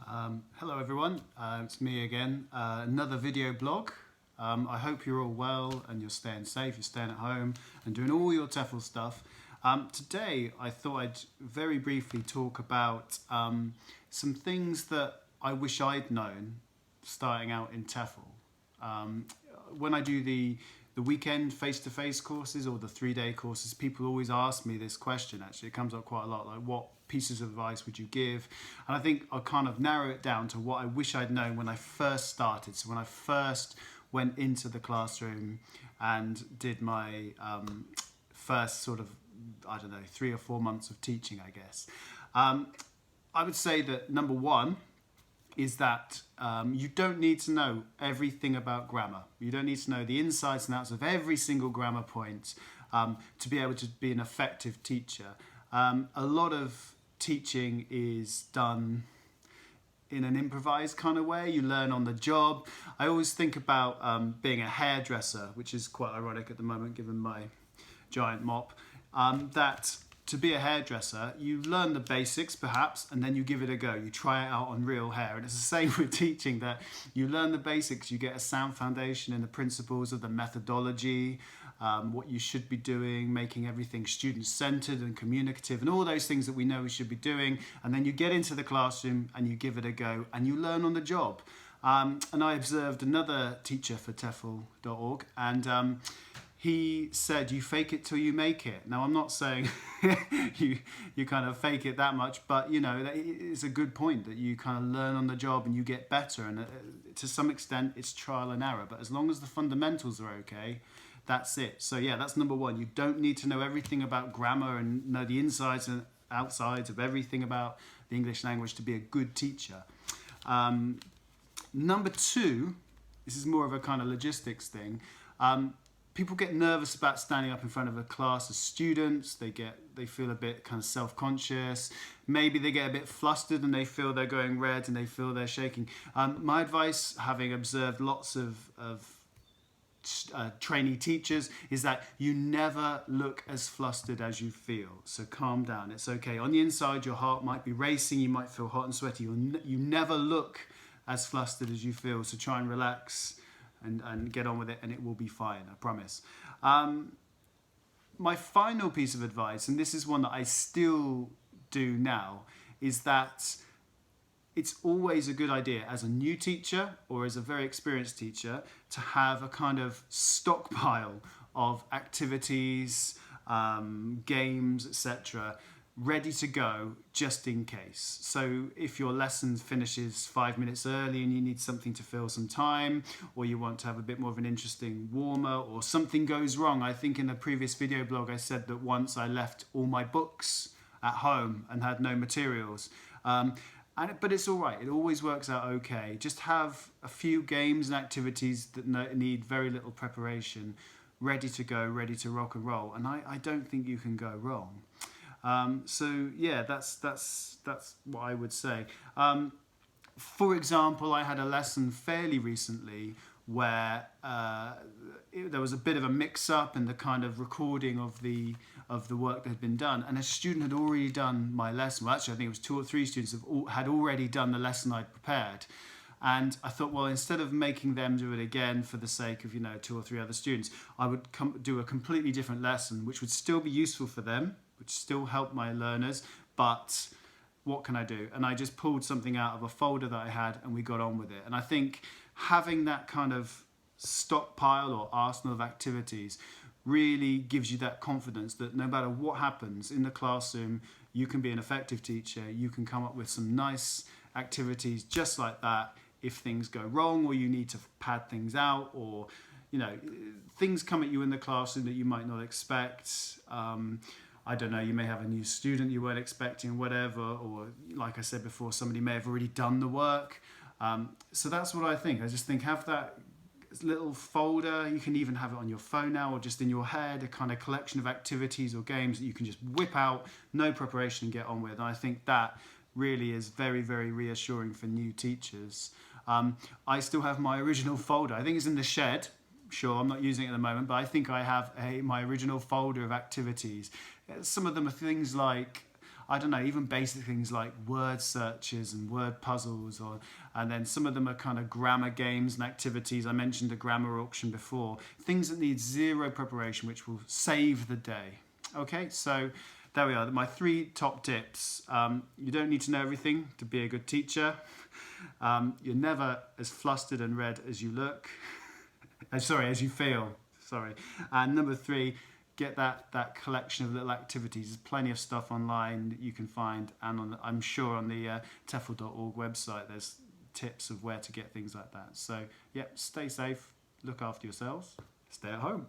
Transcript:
Hello everyone, it's me again, another video blog. I hope you're all well and you're staying safe, you're staying at home and doing all your TEFL stuff. Today I thought I'd very briefly talk about some things that I wish I'd known starting out in TEFL. When I do the weekend face-to-face courses or the 3-day courses, people always ask me this question. Actually, it comes up quite a lot, like what pieces of advice would you give? And I think I'll kind of narrow it down to what I wish I'd known when I first started. So when I first went into the classroom and did my first sort of, 3 or 4 months of teaching, I guess. I would say that number one is that you don't need to know everything about grammar. You don't need to know the insides and outs of every single grammar point to be able to be an effective teacher. A lot of teaching is done in an improvised kind of way. You learn on the job. I always think about being a hairdresser, which is quite ironic at the moment given my giant mop, that to be a hairdresser, you learn the basics perhaps, and then you give it a go. You try it out on real hair. And it's the same with teaching, that you learn the basics, you get a sound foundation in the principles of the methodology, what you should be doing, making everything student-centered and communicative, and all those things that we know we should be doing. And then you get into the classroom and you give it a go and you learn on the job. And I observed another teacher for TEFL.org, and he said, you fake it till you make it. Now, I'm not saying you kind of fake it that much, but you know, it's a good point that you kind of learn on the job and you get better. And to some extent, it's trial and error. But as long as the fundamentals are okay, that's it. So yeah, that's number one. You don't need to know everything about grammar and know the insides and outsides of everything about the English language to be a good teacher. Number two, this is more of a kind of logistics thing. People get nervous about standing up in front of a class of students. They feel a bit kind of self-conscious. Maybe they get a bit flustered and they feel they're going red and they feel they're shaking. My advice, having observed lots of trainee teachers, is that you never look as flustered as you feel. So calm down, it's okay. On the inside, your heart might be racing, you might feel hot and sweaty. You never look as flustered as you feel, so try and relax and get on with it, and it will be fine, I promise. My final piece of advice, and this is one that I still do now, is that it's always a good idea as a new teacher or as a very experienced teacher to have a kind of stockpile of activities, games, etc., ready to go just in case. So if your lesson finishes 5 minutes early and you need something to fill some time, or you want to have a bit more of an interesting warmer, or something goes wrong. I think in the previous video blog I said that once I left all my books at home and had no materials. But it's all right, it always works out okay. Just have a few games and activities that need very little preparation, ready to go, ready to rock and roll, and I don't think you can go wrong. So yeah, that's what I would say. For example, I had a lesson fairly recently where there was a bit of a mix-up in the kind of recording of the work that had been done, and a student had already done my lesson. Well, actually, I think it was 2 or 3 students had already done the lesson I'd prepared. And I thought, well, instead of making them do it again for the sake of 2 or 3 other students, I would do a completely different lesson, which would still be useful for them, which still help my learners, but what can I do? And I just pulled something out of a folder that I had and we got on with it. And I think having that kind of stockpile or arsenal of activities really gives you that confidence that no matter what happens in the classroom, you can be an effective teacher. You can come up with some nice activities just like that if things go wrong, or you need to pad things out, or things come at you in the classroom that you might not expect. I don't know, you may have a new student you weren't expecting, whatever, or like I said before, somebody may have already done the work. So that's what I think. I just think have that little folder. You can even have it on your phone now, or just in your head, a kind of collection of activities or games that you can just whip out, no preparation, and get on with. And I think that really is very, very reassuring for new teachers. I still have my original folder. I think it's in the shed. Sure, I'm not using it at the moment, but I think I have my original folder of activities. Some of them are things like I don't know, even basic things like word searches and word puzzles, and then some of them are kind of grammar games and activities. I mentioned a grammar auction before. Things that need zero preparation, which will save the day. Okay, so there we are. My 3 top tips. You don't need to know everything to be a good teacher. You're never as flustered and red as you look. As you feel. Sorry. And number 3, get that collection of little activities. There's plenty of stuff online that you can find, and I'm sure on the TEFL.org website there's tips of where to get things like that. So, stay safe, look after yourselves, stay at home.